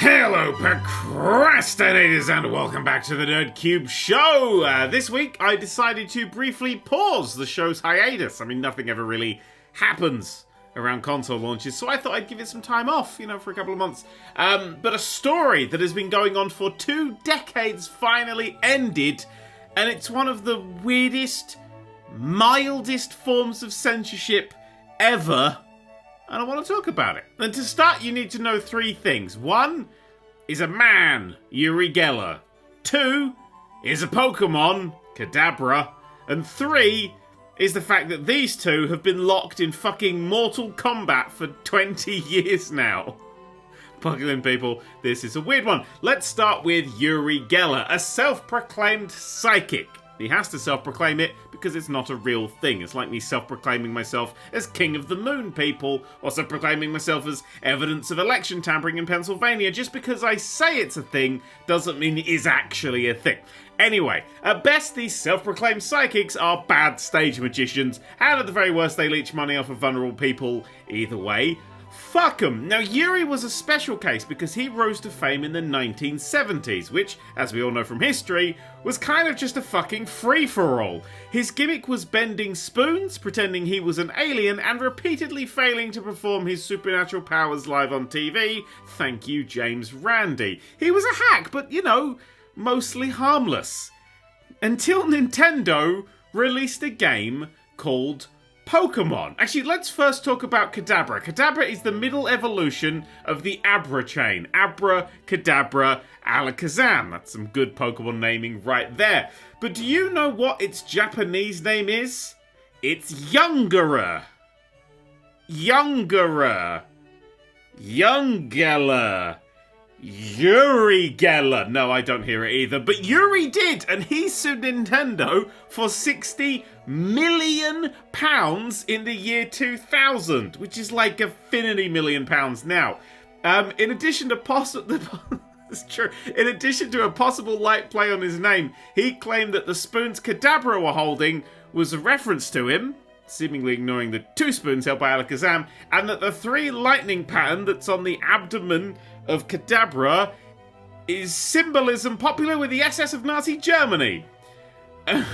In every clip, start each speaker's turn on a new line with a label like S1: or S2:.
S1: Hello, procrastinators, and welcome back to the Nerd³ show. This week, I decided to briefly pause the show's hiatus. I mean, nothing ever really happens around console launches, so I thought I'd give it some time off, for a couple of months. But a story that has been going on for 2 decades finally ended, and it's one of the weirdest, mildest forms of censorship ever. And I want to talk about it. And to start, you need to know 3 things. 1 is a man, Uri Geller. 2 is a Pokemon, Kadabra. And 3 is the fact that these 2 have been locked in fucking Mortal Kombat for 20 years now. Buckle in, people. This is a weird one. Let's start with Uri Geller, a self-proclaimed psychic. He has to self-proclaim it because it's not a real thing. It's like me self-proclaiming myself as King of the Moon, people, or self-proclaiming myself as evidence of election tampering in Pennsylvania. Just because I say it's a thing doesn't mean it is actually a thing. Anyway, at best, these self-proclaimed psychics are bad stage magicians, and at the very worst, they leech money off of vulnerable people. Either way, fuck 'em. Now, Uri was a special case because he rose to fame in the 1970s, which, as we all know from history, was kind of just a fucking free-for-all. His gimmick was bending spoons, pretending he was an alien, and repeatedly failing to perform his supernatural powers live on TV. Thank you, James Randi. He was a hack, but, mostly harmless. Until Nintendo released a game called Pokemon. Actually, let's first talk about Kadabra. Kadabra is the middle evolution of the Abra chain. Abra, Kadabra, Alakazam. That's some good Pokemon naming right there. But do you know what its Japanese name is? It's Youngera. Youngera. Youngela. Uri Geller. No, I don't hear it either. But Uri did, and he sued Nintendo for £60 million in the year 2000, which is like £1 million now. In addition to it's true. In addition to a possible light play on his name, he claimed that the spoons Kadabra were holding was a reference to him, seemingly ignoring the 2 spoons held by Alakazam, and that the 3 lightning pattern that's on the abdomen of Kadabra is symbolism popular with the SS of Nazi Germany.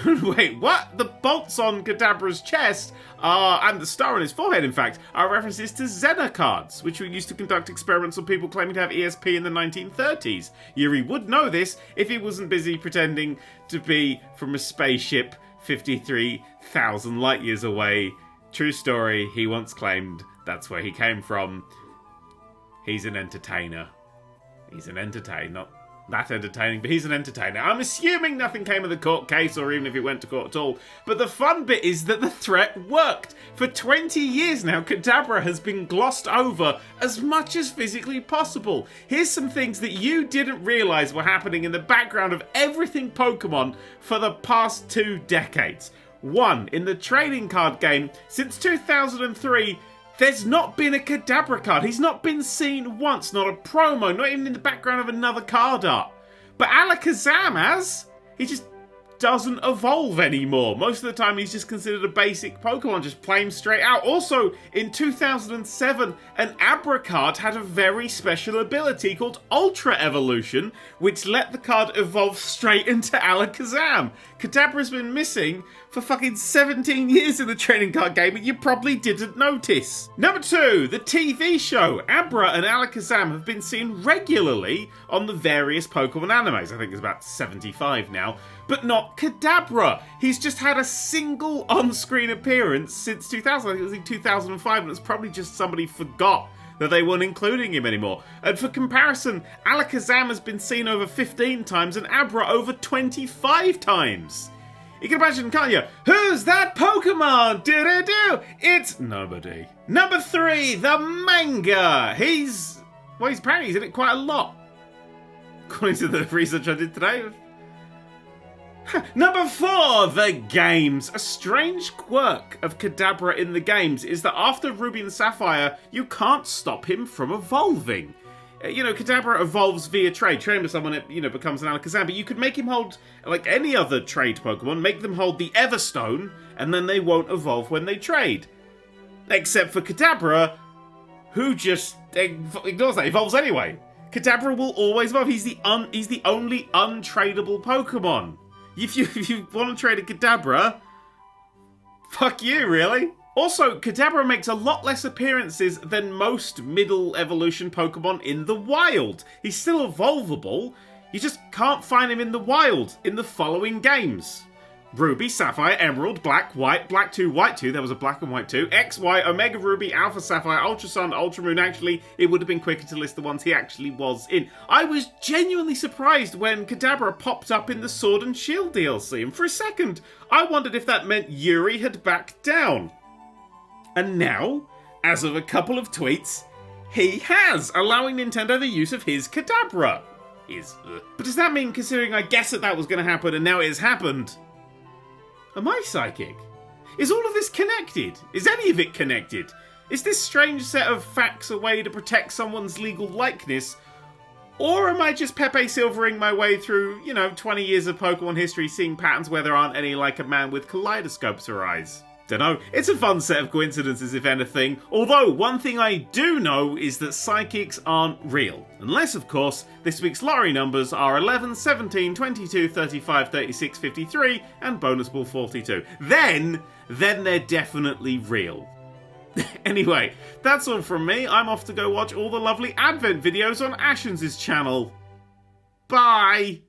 S1: Wait, what? The bolts on Kadabra's chest and the star on his forehead, in fact, are references to Xena cards, which were used to conduct experiments on people claiming to have ESP in the 1930s. Yuri would know this if he wasn't busy pretending to be from a spaceship 53,000 light years away. True story, he once claimed that's where he came from. He's an entertainer. He's an entertainer. Not that entertaining, but he's an entertainer. I'm assuming nothing came of the court case, or even if it went to court at all. But the fun bit is that the threat worked. For 20 years now, Kadabra has been glossed over as much as physically possible. Here's some things that you didn't realise were happening in the background of everything Pokemon for the past 2 decades. 1. In the trading card game, since 2003, there's not been a Kadabra card. He's not been seen once. Not a promo. Not even in the background of another card art. But Alakazam has. He just doesn't evolve anymore. Most of the time he's just considered a basic Pokemon, just plain straight out. Also, in 2007, an Abra card had a very special ability called Ultra Evolution, which let the card evolve straight into Alakazam. Kadabra's been missing for fucking 17 years in the trading card game, and you probably didn't notice. Number 2, the TV show. Abra and Alakazam have been seen regularly on the various Pokemon animes. I think there's about 75 now. But not Kadabra. He's just had a single on-screen appearance since 2000. I think it was in 2005, and it's probably just somebody forgot that they weren't including him anymore. And for comparison, Alakazam has been seen over 15 times and Abra over 25 times. You can imagine, can't you? Who's that Pokemon? Do-do-do! It's nobody. Number 3, the manga. He's apparently he's in it quite a lot, according to the research I did today. Number 4, the games. A strange quirk of Kadabra in the games is that after Ruby and Sapphire, you can't stop him from evolving. Kadabra evolves via trade. Train with someone, it, becomes an Alakazam. But you could make him hold, like any other trade Pokemon, make them hold the Everstone, and then they won't evolve when they trade. Except for Kadabra, who just ignores that, evolves anyway. Kadabra will always evolve. He's the only untradeable Pokemon. If you want to trade a Kadabra, fuck you, really. Also, Kadabra makes a lot less appearances than most middle evolution Pokemon in the wild. He's still evolvable, you just can't find him in the wild in the following games. Ruby, Sapphire, Emerald, Black, White, Black 2, White 2, there was a Black and White 2, X, Y, Omega Ruby, Alpha Sapphire, Ultra Sun, Ultra Moon. Actually, it would have been quicker to list the ones he actually was in. I was genuinely surprised when Kadabra popped up in the Sword and Shield DLC, and for a second, I wondered if that meant Yuri had backed down. And now, as of a couple of tweets, he has, allowing Nintendo the use of his Kadabra. But does that mean, considering I guessed that was going to happen and now it has happened, am I psychic? Is all of this connected? Is any of it connected? Is this strange set of facts a way to protect someone's legal likeness? Or am I just Pepe Silvering my way through, 20 years of Pokemon history, seeing patterns where there aren't any, like a man with kaleidoscopes for eyes? Dunno. It's a fun set of coincidences, if anything. Although, one thing I do know is that psychics aren't real. Unless, of course, this week's lottery numbers are 11, 17, 22, 35, 36, 53, and bonus ball 42. Then they're definitely real. Anyway, that's all from me. I'm off to go watch all the lovely Advent videos on Ashens' channel. Bye!